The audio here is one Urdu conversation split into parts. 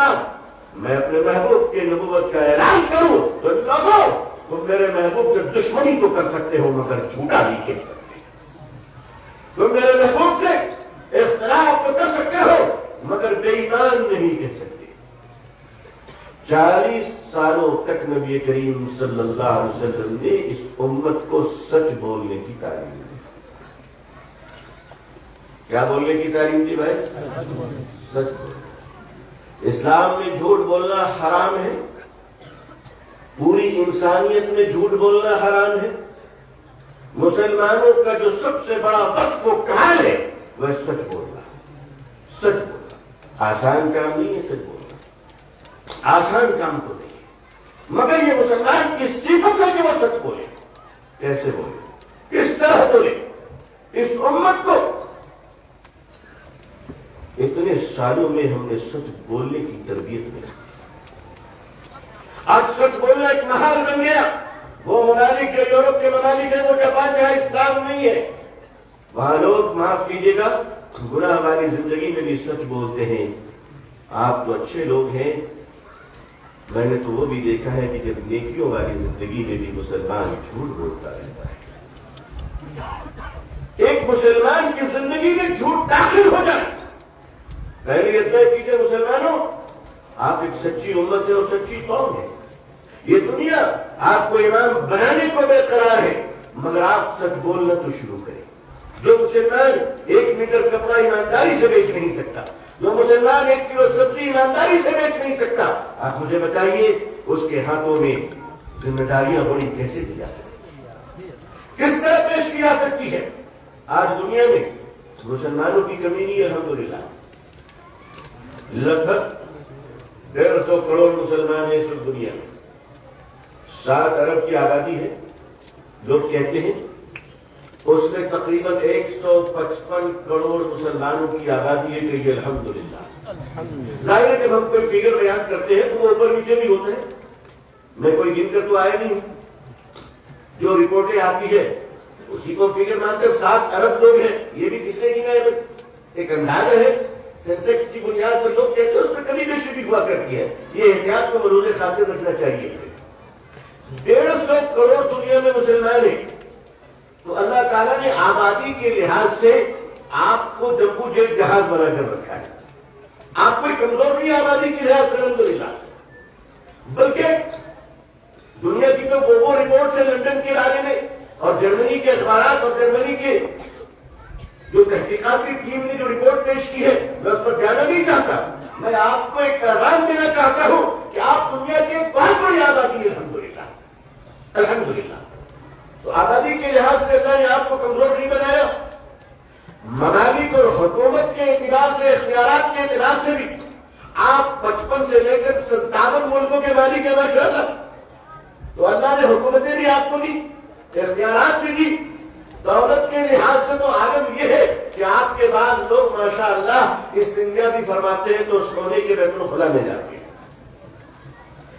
بعد میں اپنے محبوب کی نبوت کا اعلان کروں تو لوگوں تم میرے محبوب سے دشمنی تو کر سکتے ہو مگر جھوٹا نہیں کہہ سکتے. تم میرے محبوب سے اختلاف تو کر سکتے ہو مگر بے ایمان نہیں کہہ سکتے. 40 سالوں تک نبی کریم صلی اللہ علیہ وسلم نے اس امت کو سچ بولنے کی تعلیم دی. کیا بولنے کی تعلیم دی بھائی؟ سچ بولنا. اسلام میں جھوٹ بولنا حرام ہے. پوری انسانیت میں جھوٹ بولنا حرام ہے. مسلمانوں کا جو سب سے بڑا وصف و کمال ہے وہ سچ بولنا. سچ بولنا آسان کام نہیں ہے. سچ بولنا آسان کام تو نہیں ہے مگر یہ مسلمان کی صفت ہے کہ وہ سچ بولے. کیسے بولے؟ کس طرح بولے؟ اس امت کو اتنے سالوں میں ہم نے سچ بولنے کی تربیت میں آج سچ بولنا ایک محال بن گیا. وہ ممالک جو یورپ کے ممالک ہیں وہ جاپان جہاں اسلام نہیں ہے وہاں لوگ معاف کیجیے گا گناہ والی زندگی میں بھی سچ بولتے ہیں. آپ تو اچھے لوگ ہیں. میں نے تو وہ بھی دیکھا ہے کہ جب نیکیوں والی زندگی میں بھی مسلمان جھوٹ بولتا رہتا ہے. ایک مسلمان کی زندگی میں جھوٹ داخل ہو جائے. پہلے اتنا کیجیے مسلمانوں آپ ایک سچی امت ہے اور سچی قوم ہے. یہ دنیا آپ کو امام بنانے کو برقرار ہے مگر آپ سچ بولنا تو شروع کریں. جو مسلمان 1 میٹر کپڑا ایمانداری سے بیچ نہیں سکتا, جو مسلمان 1 کلو سبزی ایمانداری سے بیچ نہیں سکتا, آپ مجھے بتائیے اس کے ہاتھوں میں ذمہ داریاں بڑی کیسے دی جا سکتی ہیں, کس طرح پیش کی جا سکتی ہے. آج دنیا میں مسلمانوں کی کمی نہیں. الحمدللہ لگ بھگ 150 کروڑ مسلمان ہیں اس وقت دنیا میں. 7 ارب کی آبادی ہے. لوگ کہتے ہیں اس میں تقریباً 155 کروڑ مسلمانوں کی آبادی ہے کہ یہ الحمدللہ. ظاہر ہے جب ہم کوئی فگر بیان کرتے ہیں تو وہ اوپر نیچے بھی ہوتے ہیں. میں کوئی گن کر تو آیا نہیں ہوں. جو رپورٹیں آتی ہے اسی کو فگر مانتے. 7 ارب لوگ ہیں. یہ بھی کس نے گنا ہے؟ ایک اندازہ ہے. سینسیکس کی بنیاد پر لوگ کہتے ہیں اس میں کمی بیشی بھی ہوا کرتی ہے. یہ احتیاط کو ملوز خاطر رکھنا چاہیے. 150 کروڑ دنیا میں مسلمان ہیں تو اللہ تعالیٰ نے آبادی کے لحاظ سے آپ کو جمبو جیٹ جہاز بنا کر رکھا ہے. آپ کوئی کمزور نہیں آبادی کے لحاظ سے الحمدللہ. بلکہ دنیا کی تو وہ رپورٹ سے لندن کے بارے میں اور جرمنی کے اخبارات اور جرمنی کے جو تحقیقاتی ٹیم نے جو رپورٹ پیش کی ہے میں اس پر جانا نہیں چاہتا. میں آپ کو ایک پیغام دینا چاہتا ہوں کہ آپ دنیا کی ایک بہت بڑی آبادی ہے الحمدللہ. الحمدللہ تو آبادی کے لحاظ سے اللہ نے آپ کو کمزور نہیں بنایا. ممالک اور حکومت کے اعتبار سے, اختیارات کے اعتبار سے بھی آپ 55 سے لے کر 57 ملکوں کے مالک ہیں ماشاءاللہ. تو اللہ نے حکومتیں بھی آپ کو دی, اختیارات بھی دی. دولت کے لحاظ سے تو عالم یہ ہے کہ آپ کے بعض لوگ ماشاءاللہ استنجا بھی فرماتے ہیں تو سونے کے بیت الخلا میں جاتے ہیں.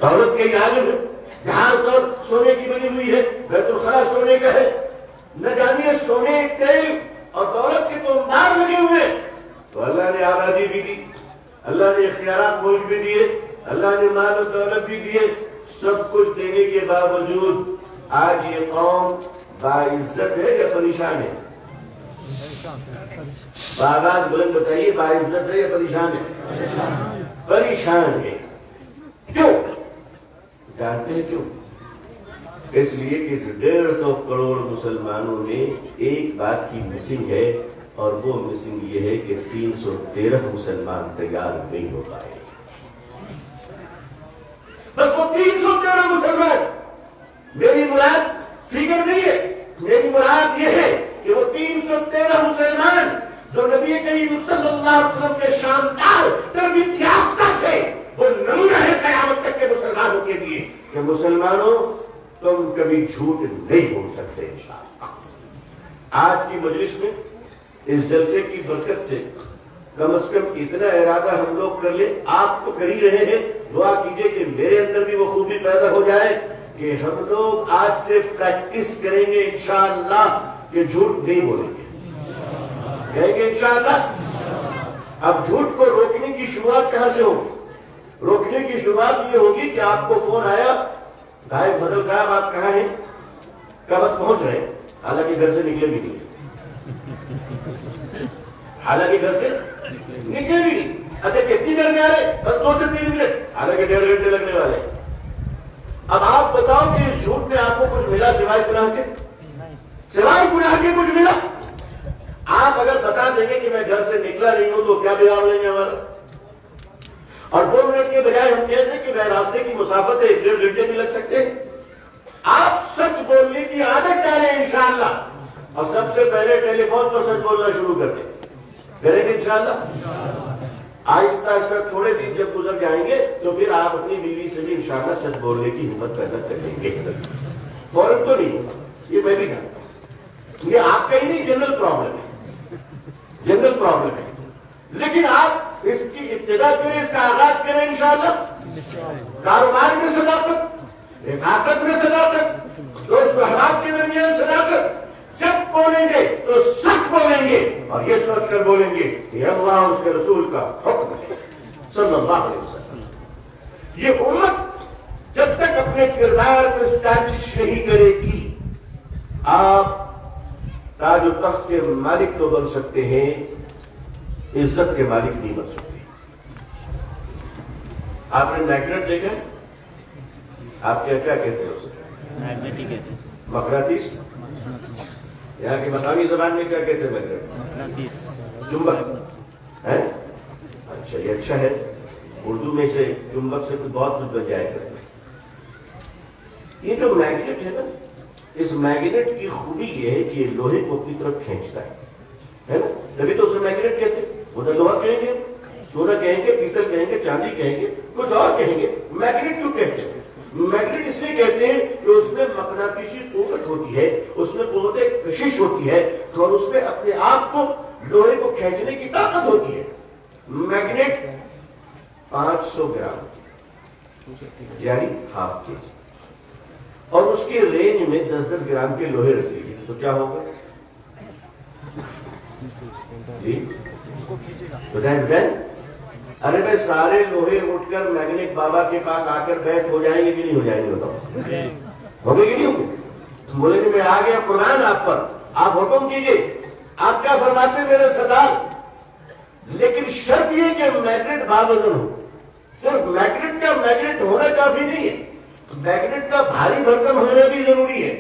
دولت کے عالم ہے. جہاز اور سونے کی بنی ہوئی ہے, بیت الخلا سونے کا ہے. نہ جانیے سونے تیل اور دولت کے تو انبار لگے ہوئے. تو اللہ نے آبادی بھی دی, اللہ نے اختیارات ملک بھی دیے, اللہ نے مال و دولت بھی دیے. سب کچھ دینے کے باوجود آج یہ قوم باعزت ہے یا پریشان ہے؟ باغاز بلند بتائیے, باعزت ہے یا پریشان ہے؟ پریشان ہے. کیوں جانتے ہیں کیوں؟ اس لیے کہ اس 150 کروڑ مسلمانوں میں ایک بات کی مسنگ ہے اور وہ مسنگ یہ ہے کہ 313 مسلمان تیار نہیں ہو پائے. بس وہ 313 مسلمان. میری مراد فگر نہیں ہے, میری مراد یہ ہے کہ وہ 313 مسلمان جو نبی کریم صلی اللہ علیہ وسلم کے شاندار تربیت یافتہ تھے وہ نمونہ ہے قیامت تک کے مسلمانوں کے لیے کہ مسلمانوں تم کبھی جھوٹ نہیں بول سکتے انشاءاللہ. آج کی مجلس میں اس جلسے کی برکت سے کم از کم اتنا ارادہ ہم لوگ کر لیں. آپ تو کر ہی رہے ہیں, دعا کیجئے کہ میرے اندر بھی وہ خوبی پیدا ہو جائے کہ ہم لوگ آج سے پریکٹس کریں گے انشاءاللہ کہ جھوٹ نہیں بولیں گے. کہیں گے انشاءاللہ. اب جھوٹ کو روکنے کی شروعات کہاں سے ہوگی؟ روکنے کی شروعات یہ ہوگی کہ آپ کو فون آیا، بھائی فضل صاحب آپ کہاں ہیں؟ کب بس پہنچ رہے ہیں، حالانکہ گھر سے نکلے بھی نہیں، حالانکہ گھر سے نکلے بھی نہیں. اچھا کتنی دیر میں آ رہے؟ بس 2 سے 3 منٹ، حالانکہ 1.5 گھنٹے لگنے والے. اب آپ بتاؤ کہ اس جھوٹ میں آپ کو کچھ ملا سوائے گناہ کے؟ سوائے گناہ کے کچھ ملا؟ آپ اگر بتا دیں گے کہ میں گھر سے نکلا نہیں ہوں تو کیا بگاڑ لیں گے ہمارا؟ اور 2 منٹ کے بجائے ہم کہتے ہیں کہ میں راستے کی مسافت ہے 1.5 گھنٹے بھی لگ سکتے ہیں. آپ سچ بولنے کی عادت ڈالیں انشاءاللہ، اور سب سے پہلے ٹیلی فون پر سچ بولنا شروع کر دیں. کریں گے انشاءاللہ. آہستہ آہستہ تھوڑے دن جب گزر جائیں گے تو پھر آپ اپنی بیوی سے بھی انشاءاللہ سچ بولنے کی ہمت پیدا کر لیں گے. فوراً تو نہیں ہوگا، یہ میں بھی کہتا ہوں. یہ آپ کا ہی نہیں جنرل پرابلم ہے، جنرل پرابلم ہے. لیکن آپ اس کی ابتدا کریں، اس کا آغاز کریں انشاءاللہ. کاروبار میں صداقت، رفاقت میں صداقت، دوست و احباب کے درمیان صداقت. جب بولیں گے تو سچ بولیں گے اور یہ سوچ کر بولیں گے کہ اللہ اور اس کے رسول کا حکم ہے صلی اللہ علیہ وسلم. یہ امت جب تک اپنے کردار کو اسٹیبلش نہیں کرے گی، آپ تاج و تخت کے مالک تو بن سکتے ہیں، عزت کے مالک نہیں بن سکتے. آپ نے میگنیٹ دیکھا؟ آپ کیا کہتے ہیں اسے؟ میگنیٹک کہتے ہیں. مقناطیس. یہاں کی مقامی زبان میں کیا کہتے ہیں میگنیٹ؟ مقناطیس. چمبک ہے. اچھا یہ اچھا ہے، اردو میں سے چمبک سے بہت کچھ بن جائے گا. یہ جو میگنیٹ ہے نا، اس میگنیٹ کی خوبی یہ ہے کہ یہ لوہے کو اپنی طرف کھینچتا ہے نا. تبھی تو اسے میگنیٹ کہتے ہیں. وہ تو لوہا کہیں گے، سونا کہیں گے، پیتل کہیں گے، چاندی کہیں گے، کچھ اور کہیں گے. میگنیٹ کیوں کہتے ہیں؟ میگنیٹ اس لیے کہتے ہیں کہ اس میں مقناطیسی قوت ہوتی ہے، اس میں قوت کشش ہوتی ہے، اور اس میں اپنے آپ کو لوہے کو کھینچنے کی طاقت ہوتی ہے. میگنیٹ 500 گرام یعنی ½ kg، اور اس کے رینج میں 10-10 گرام کے لوہے رکھ لیجیے تو کیا ہوگا؟ جی بتائیں. ارے بھائی سارے لوہے اٹھ کر میگنیٹ بابا کے پاس آ کر بیٹھ ہو جائیں گے کہ نہیں ہو جائیں گے؟ بتاؤ ہو گئے کہ نہیں ہوں گے؟ بولے کہ میں آ گیا قرآن آپ پر، آپ حکم کیجئے. آپ کیا فرماتے میرے سردار؟ لیکن شرط یہ کہ میگنیٹ باوزن ہو. صرف میگنیٹ کا میگنیٹ ہونا کافی نہیں ہے، میگنیٹ کا بھاری بھرکم ہونا بھی ضروری ہے.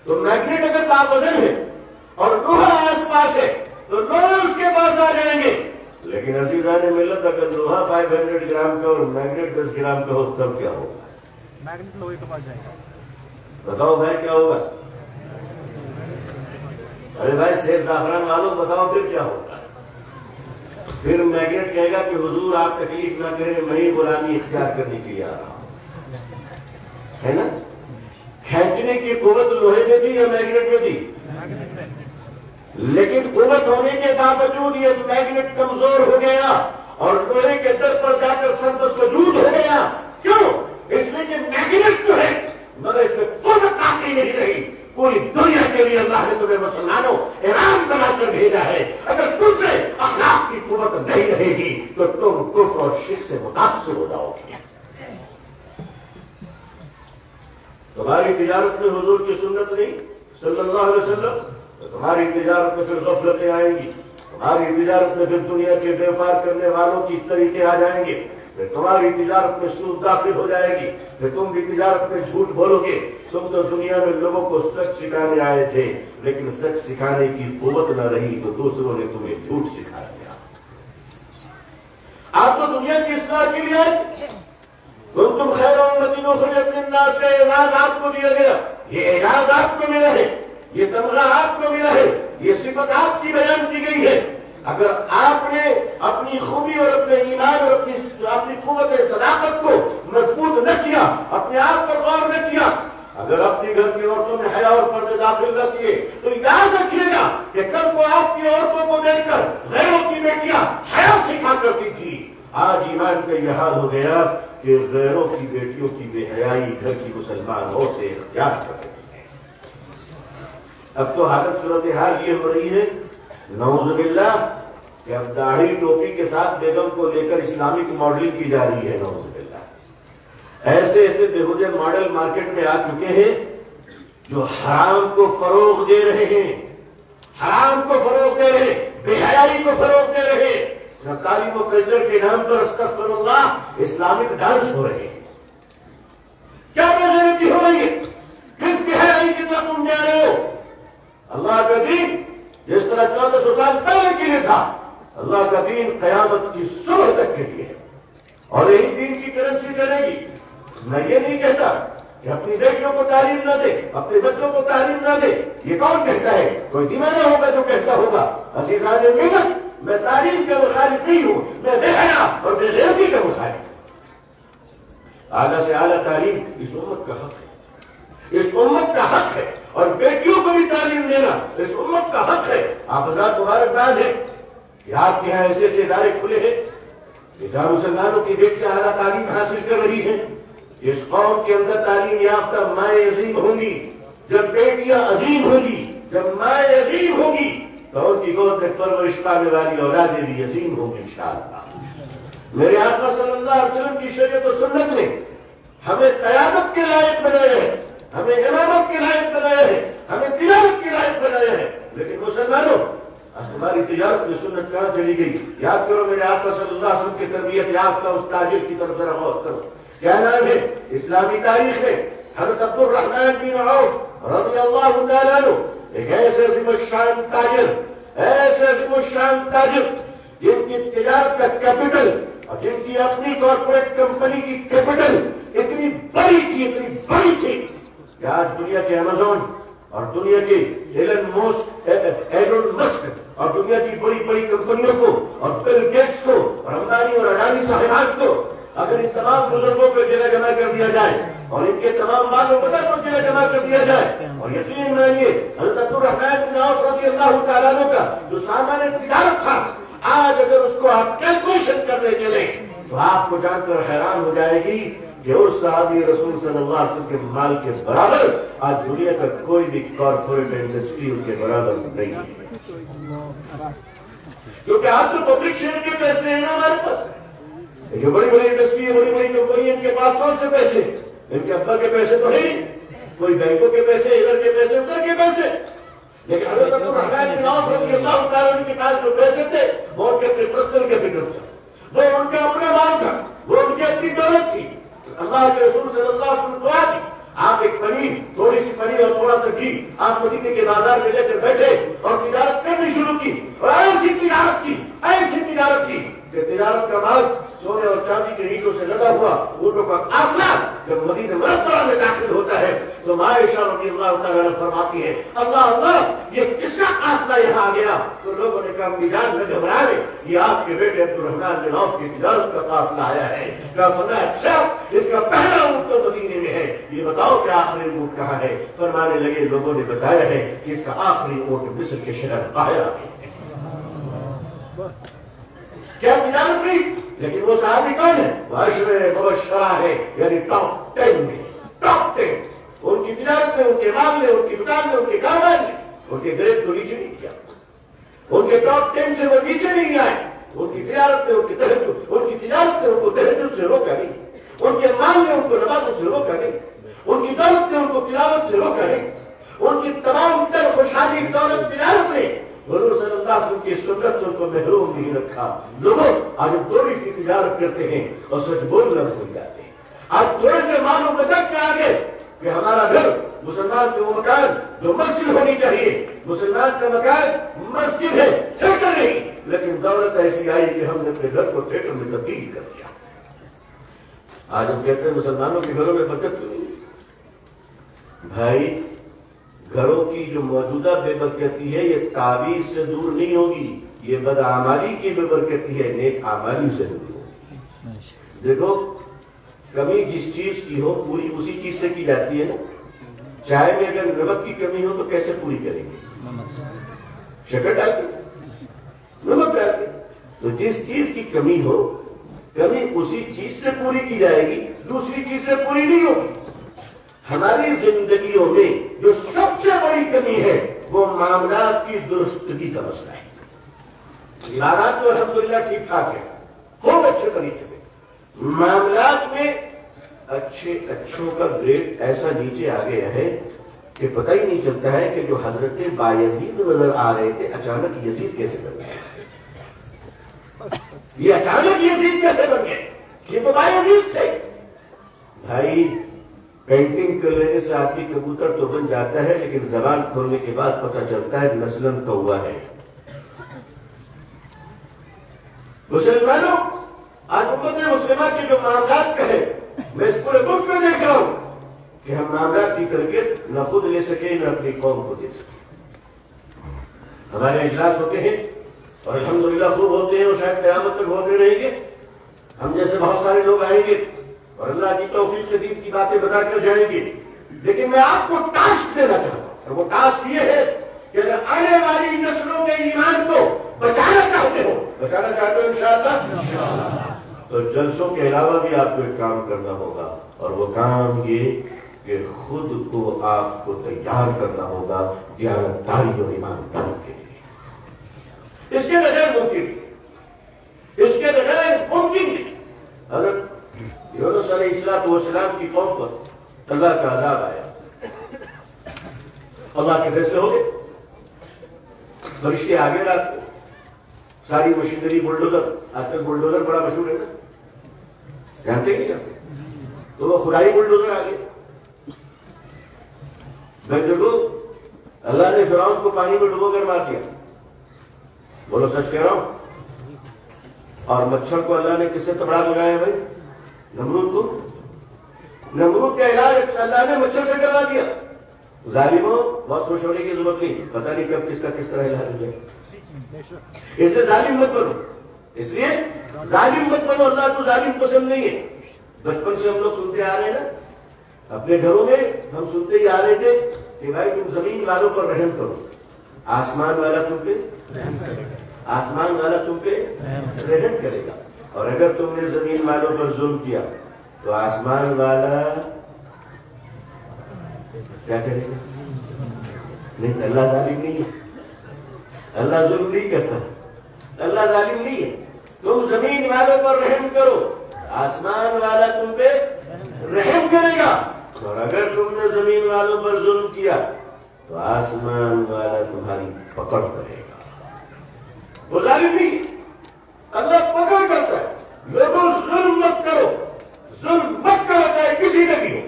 تو میگنیٹ اگر باوزن ہے اور لوہا آس پاس ہے تو لوہے اس کے پاس آ جائیں گے. لیکن عزیزان ملت اگر لوہا 500 گرام کا اور میگنیٹ 10 گرام کا ہو تب کیا ہوگا؟ میگنیٹ لوہے کے پاس جائے گا. بتاؤ بھائی کیا ہوگا؟ ارے بھائی سیب زعفران والوں بتاؤ پھر کیا ہوگا؟ پھر میگنیٹ کہے گا کہ حضور آپ تکلیف نہ کریں، میں ہی غلامی اختیار کرنے کے لیے آ رہا ہوں. ہے نا؟ کھینچنے کی قوت لوہے میں تھی یا میگنیٹ میں تھی؟ لیکن قوت ہونے کے باوجود یہ میگنیٹ کمزور ہو گیا اور لوہے کے در پر جا کر سر پر سجود ہو گیا. کیوں؟ اس لیے کہ میگنیٹ جو ہے مگر اس میں قوت باقی نہیں رہی. پوری دنیا کے لیے اللہ نے تمہیں مسلمانوں ایران بنا کر بھیجا ہے. اگر تم سے اخلاق کی قوت نہیں رہے گی تو تم کفر اور شرک سے متاثر ہو جاؤ گے. تمہاری تجارت میں حضور کی سنت نہیں صلی اللہ علیہ وسلم، تو تمہاری تجارت میں پھر غفلتیں آئیں گی. تمہاری تجارت میں پھر دنیا کے بیوپار کرنے والوں کی طریقے آ جائیں گے. پھر تمہاری تجارت میں سود داخل ہو جائے گی. پھر تم بھی تجارت میں جھوٹ بولو گے. تم تو دنیا میں لوگوں کو سچ سکھانے آئے تھے، لیکن سچ سکھانے کی قوت نہ رہی تو دوسروں نے تمہیں جھوٹ سکھا دیا. آپ تو دنیا کی اصلاح کے لیے آئے. تم خیر امت اخرجت للناس کا اعزاز آپ کو دیا گیا. یہ اعزاز آپ کو ملا ہے، یہ تمغہ آپ کو ملا ہے، یہ صفت آپ کی بیان کی گئی ہے. اگر آپ نے اپنی خوبی اور اپنے ایمان اور اپنی قوت صداقت کو مضبوط نہ کیا، اپنے آپ پر غور نہ کیا، اگر اپنی گھر کی عورتوں میں حیا اور پردے داخل نہ کیے، تو یاد رکھیے گا کہ کل کو آپ کی عورتوں کو دیکھ کر غیروں کی بیٹیاں حیا سکھا کرتی تھی. آج ایمان کا یہ حال ہو گیا کہ غیروں کی بیٹیوں کی بے حیائی گھر کی مسلمان عورتیں اختیار کر رہی ہیں. اب تو حالت صورتحال یہ ہو رہی ہے، نعوذ باللہ، کہ اب داڑھی ٹوپی کے ساتھ بیگم کو لے کر اسلامک ماڈلنگ کی جا رہی ہے. نعوذ باللہ. ایسے ایسے بےہودے ماڈل مارکیٹ میں آ چکے ہیں جو حرام کو فروغ دے رہے ہیں, حرام کو فروغ دے رہے, بے حیائی کو فروغ دے رہے. تعلیم و کلچر کے نام پر استغفر اللہ اسلامک ڈانس ہو رہے ہیں. کیا میجورٹی ہو رہی ہے؟ کس بے حیائی کی طرف تم جا رہے ہو؟ اللہ کا دین جس طرح 1400 سال پہلے کے لیے تھا, اللہ کا دین قیامت کی صبح تک کے لیے ہے, اور یہی دین کی کرنسی چلے گی. میں یہ نہیں کہتا کہ اپنی بیٹیوں کو تعلیم نہ دے, اپنے بچوں کو تعلیم نہ دے. یہ کون کہتا ہے؟ کوئی دیوانہ ہوگا جو کہتا ہوگا. عزیزان ملت, میں تعلیم کا مخالف نہیں ہوں, میں بے حیا اور بے غیرتی کا مخالف ہوں. اعلیٰ سے اعلیٰ تعلیم اس امت کا حق ہے, اس امت کا حق ہے, اور بیٹیوں کو بھی تعلیم دینا اس امت کا حق ہے. آپ حضرات مبارکباد ہے کہ آپ کے یہاں ایسے ایسے ادارے کھلے ہیں کہ جہاں مسلمانوں کی بیٹیاں اعلیٰ تعلیم حاصل کر رہی ہیں. اس قوم کے اندر تعلیم یافتہ مائیں عظیم ہوں گی. جب بیٹیاں عظیم ہوں گی, جب مائیں عظیم ہوں گی, تو ان کی گود میں پرورش پانے والی اولادیں بھی عظیم ہوں گی انشاءاللہ. میرے آقا صلی اللہ علیہ وسلم کی شریعت و سنت نے ہمیں قیادت کے لائق بنایا ہے, ہمیں امامت کے لائق بنایا ہے, ہمیں تجارت کے لائق بنایا ہے. لیکن مسلمانوں, ہماری تجارت میں سنت کہاں چلی گئی؟ یاد کرو میرے آقا صلی اللہ علیہ وسلم کی تربیت یافتہ اس تاجر کی طرف ذرا غور کرو. کیا نام ہے اسلامی تاریخ میں؟ حضرت عبد الرحمن بن عوف رضی اللہ تعالیٰ عنہ, ایک ایسے عظیم الشان تاجر, ایسے عظیم الشان تاجر جن کی تجارت کا کیپٹل اور جن کی اپنی کارپوریٹ کمپنی کی کیپٹل اتنی بڑی تھی, اتنی بڑی تھی کہ آج دنیا کے امیزون اور دنیا کے ایلن مسک اور دنیا کی بڑی بڑی کمپنیوں کو اور بل گیٹس کو اور امبانی اور اڈانی صاحبات کو اگر ان تمام بزرگوں کو جگہ جمع کر دیا جائے اور ان کے تمام مالوں کو جگہ جمع کر دیا جائے, اور یقین مانیے حضرت عبد الرحمن بن عوف رضی اللہ تعالیٰ عنہ کا جو سامان تجارت تھا, آج اگر اس کو آپ کیلکولیشن کرنے چلے تو آپ کو جان کر حیران ہو جائے گی کہ اس صحابی رسول صلی اللہ علیہ وسلم کے مال کے برابر آج دنیا کا کوئی بھی کارپوریٹ انڈسٹری ان کے برابر نہیں ہے. کیونکہ آج تو پبلک شیئر کے پیسے ہیں نا ہمارے پاس. یہ بڑی بڑی انڈسٹری ہے, بڑی بڑی کمپنی, ان کے پاس کون سے پیسے؟ ان کے ابا کے پیسے تو نہیں, کوئی بینکوں کے پیسے, ادھر کے پیسے, ادھر کے پیسے. لیکن حضرت عبد الرحمن بن عوف رضی اللہ تعالیٰ کے پاس جو پیسے تھے وہ ان کے اپنے پرسنل کیپٹل تھا, وہ ان کا اپنا مال تھا, وہ ان کی اپنی دولت تھی. اللہ کے رسول صلی اللہ علیہ وسلم دعا دی, آپ ایک پنیر, تھوڑی سی پنیر اور تھوڑا سا گھی آپ مدینے کے بازار میں لے کر بیٹھے اور تجارت کرنی شروع کی, اور ایسی تجارت کی, ایسی تجارت کی کہ تجارت کا مال سونے اور چاندی کے اینٹوں سے لگا ہوا اونٹوں کا قافلہ جب مدینہ منورہ میں داخل ہوتا ہے تو عائشہ رضی اللہ تعالیٰ عنہ فرماتی ہے, اللہ اللہ یہ کس کا قافلہ یہاں آ گیا؟ تو لوگوں نے کہا اپنی جان میں گھبرا گئے, یہ آپ کے بیٹے عبد الرحمن بن عوف کی تجارت کا قافلہ آیا ہے. کہا فرمایا اچھا, اس کا پہلا اونٹ تو مدینے میں ہے, یہ بتاؤ کہ آخری اونٹ کہاں ہے؟ فرمانے لگے لوگوں نے بتایا ہے کہ اس کا آخری اونٹ مصر کے شہر قاہرہ میں ہے. کیا تجارت نہیں, لیکن وہ صحابی کون ہے؟ وہ عشرہ مبشرہ ہے, یعنی ٹاپ 10 میں, ٹاپ 10. ان کی تجارت میں, ان کے مال میں, ان کی دکان میں, ان کے کاروبار میں ان کے گریڈ کو نیچے نہیں کیا, ان کے ٹاپ 10 سے وہ نیچے نہیں آئے. ان کی تجارت میں, ان کی تجارت میں ان کو تہجد سے روکا نہیں, ان کے مال میں ان کو نمازوں سے روکا نہیں, ان کی دولت میں ان کو تلاوت سے روکا نہیں, ان کی تمام تر خوشحالی دولت تجارت میں حضور صلی اللہ علیہ وسلم کی سنت سے ان کو محروم نہیں رکھا. لوگوں آج تھوڑی سی تجارت کرتے ہیں اور سچ بولنا بھول جاتے ہیں. آج تھوڑے سے معلوم بدک کے آگے کہ ہمارا گھر مسلمان کا وہ مکان جو مسجد ہونی چاہیے, مسلمان کا مکان مسجد ہے, تھیٹر نہیں. لیکن دولت ایسی آئی کہ ہم نے اپنے گھر کو تھیٹر میں تبدیل کر دیا. آج ہم کہتے ہیں مسلمانوں کے گھروں میں برکت کیوں نہیں؟ بھائی, گھروں کی جو موجودہ بے برکتی ہے یہ تعویذ سے دور نہیں ہوگی, یہ بدعمالی کی بے برکتی ہے, نیک اعمالی سے دور ہوگی. دیکھو, کمی جس چیز کی ہو پوری اسی چیز سے کی جاتی ہے نا. چائے میں اگر نمک کی کمی ہو تو کیسے پوری کریں گے؟ شکر ڈال کے, نمک ڈال کے. تو جس چیز کی کمی ہو, کمی اسی چیز سے پوری کی جائے گی, دوسری چیز سے پوری نہیں ہوگی. ہماری زندگیوں میں جو سب سے بڑی کمی ہے وہ معاملات کی درستگی کا مسئلہ ہے. عبادات تو الحمدللہ ٹھیک ٹھاک ہے، خوب اچھے طریقے سے، معاملات میں اچھوں کا گریڈ ایسا نیچے آ گیا ہے کہ پتہ ہی نہیں چلتا ہے کہ جو حضرت بایزید نظر آ رہے تھے اچانک یزید کیسے بن گئے، یہ اچانک یزید کیسے بن گئے، یہ تو بایزید تھے۔ بھائی پینٹنگ کر لینے سے آدمی کبوتر تو بن جاتا ہے، لیکن زبان کھولنے کے بعد پتہ چلتا ہے نسلاً کوا ہے۔ مسلمانوں، آج امت مسلمہ کے جو معاملات کا ہے، میں اس پورے ملک میں دیکھ رہا ہوں کہ ہم معاملات کی تربیت نہ خود لے سکے نہ اپنی قوم کو دے سکے۔ ہمارے اجلاس ہوتے ہیں اور الحمدللہ خوب ہوتے ہیں، اور شاید قیامت تک ہوتے رہیں گے۔ ہم جیسے بہت سارے لوگ آئیں گے اور اللہ کی توفیق سے دین کی باتیں بتا کر جائیں گے، لیکن میں آپ کو ٹاسک دینا چاہتا ہوں، اور وہ ٹاسک یہ ہے کہ اگر آنے والی نسلوں کے ایمان کو بچانا چاہتے ہو انشاءاللہ، تو جلسوں کے علاوہ بھی آپ کو ایک کام کرنا ہوگا، اور وہ کام یہ کہ خود کو آپ کو تیار کرنا ہوگا دیانتداری اور ایمانداری کے لیے۔ اس کے بغیر ممکن نہیں، اس کے بغیر ممکن نہیں۔ اگر یونس علیہ السلام کی قوم پر اللہ کا عذاب آیا، اللہ کے فیصلے ہو گئے، فرشتے آگے رات کو، ساری مشینری بلڈوزر، آج کل بلڈوزر بڑا مشہور ہے نا، جانتے ہیں کیا؟ تو وہ خدائی بلڈوزر آگے۔ میں دیکھو اللہ نے فرعون کو پانی میں ڈبو کر مار دیا، بولو سچ کہہ رہا ہوں۔ اور مچھر کو اللہ نے کس سے تبڑا لگایا بھائی؟ نمرود کو۔ نمرود کا علاج اللہ نے مچھر سے کروا دیا۔ ظالموں، بہت خوش ہونے کی ضرورت نہیں، پتہ نہیں کب کس کا کس طرح علاج ہو جائے۔ اس لیے ظالم مت بنو، اس لیے ظالم مت بنو، اللہ تو ظالم پسند نہیں ہے۔ بچپن سے ہم لوگ سنتے آ رہے ہیں نا، اپنے گھروں میں ہم سنتے ہی آ رہے تھے کہ بھائی تم زمین والوں پر رحم کرو، آسمان والا تم پہ رحم کرے گا، آسمان والا تم پہ رحم کرے گا۔ اور اگر تم نے زمین والوں پر ظلم کیا تو آسمان والا کیا کرے گا؟ نہیں، اللہ ظالم نہیں ہے، اللہ ظلم نہیں کرتا، اللہ ظالم نہیں ہے۔ تم زمین والوں پر رحم کرو، آسمان والا تم پہ رحم کرے گا، اور اگر تم نے زمین والوں پر ظلم کیا تو آسمان والا تمہاری پکڑ کرے گا۔ وہ ظالم نہیں، اللہ پکڑ کرتا ہے۔ لوگوں ظلم مت کرو، ظلم مت کرو، چاہے کسی نے بھی ہو۔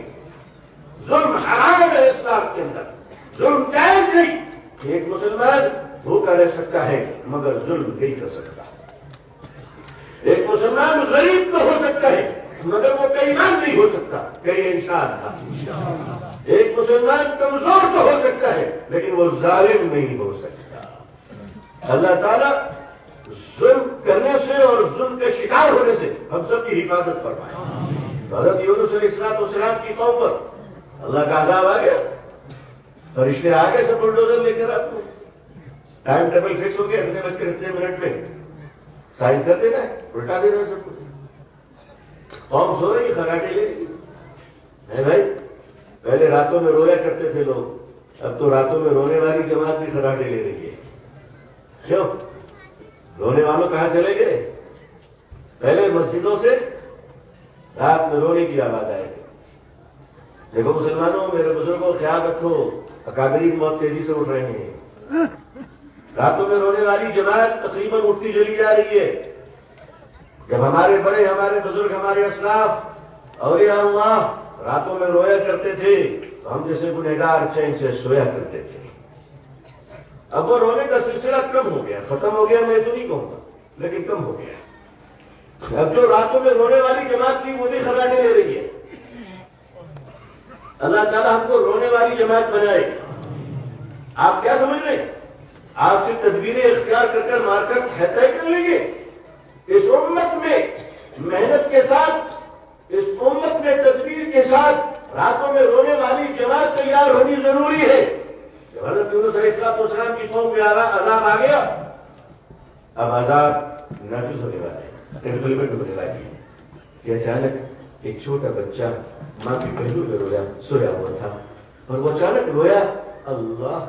ظلم حرام ہے اسلام کے اندر، ظلم جائز نہیں۔ ایک مسلمان بھوکا رہ سکتا ہے مگر ظلم نہیں کر سکتا۔ ایک مسلمان غریب تو ہو سکتا ہے مگر وہ بے ایمان نہیں ہو سکتا، کہیں انشاءاللہ۔ ایک مسلمان کمزور تو ہو سکتا ہے لیکن وہ ظالم نہیں ہو سکتا۔ اللہ تعالیٰ ظلم کرنے سے اور ظلم کے شکار ہونے سے ہم سب کی حفاظت فرمائے۔ حضرت یونس علیہ السلام کی قوم پر اللہ کا عذاب آ گیا، فرشتے آ گئے سب بلڈوزر لے کر رات کو، ٹائم ٹیبل فکس ہو گیا، اتنے بج کر اتنے منٹ میں سائن کر دینا ہے، الٹا دینا ہے سب کچھ۔ قوم سو رہی، خراٹے لے رہی ہے بھائی۔ پہلے راتوں میں رویا کرتے تھے لوگ، اب تو راتوں میں رونے والی جماعت بھی خراٹے لے رہی ہے۔ کیوں؟ رونے والوں کہاں چلے گئے؟ پہلے مسجدوں سے رات میں رونے کی آواز آئے گی۔ دیکھو مسلمانوں، میرے بزرگوں، خیال رکھو، اکابرین بہت تیزی سے اٹھ رہے ہیں۔ راتوں میں رونے والی جماعت تقریباً اٹھتی چلی جا رہی ہے۔ جب ہمارے بڑے، ہمارے بزرگ، ہمارے اسلاف، اولیاء اللہ راتوں میں رویا کرتے تھے تو ہم جیسے گنہگار چین سے سویا کرتے تھے۔ اب وہ رونے کا سلسلہ کم ہو گیا، ختم ہو گیا میں تو نہیں کہوں گا، لیکن کم ہو گیا۔ اب جو راتوں میں رونے والی جماعت تھی وہ بھی خراٹے لے رہی ہے۔ اللہ تعالیٰ ہم کو رونے والی جماعت بنائے۔ آپ کیا سمجھ رہے ہیں؟ آپ سے تدبیریں اختیار کر کر مارکت طے کر لیں گے؟ اس امت میں محنت کے ساتھ، اس امت میں تدبیر کے ساتھ راتوں میں رونے والی جماعت تیار ہونی ضروری ہے۔ جب حضرت یونس علیہ السلام کی قوم میں عذاب آ گیا، اب عذاب نافذ ہونے والا ہے، امپلیمنٹ ہونے والی ہے کہ اچانک ایک چھوٹا بچہ ماں کے پہلو میں رویا، سویا ہوا تھا، اور وہ اچانک رویا، اللہ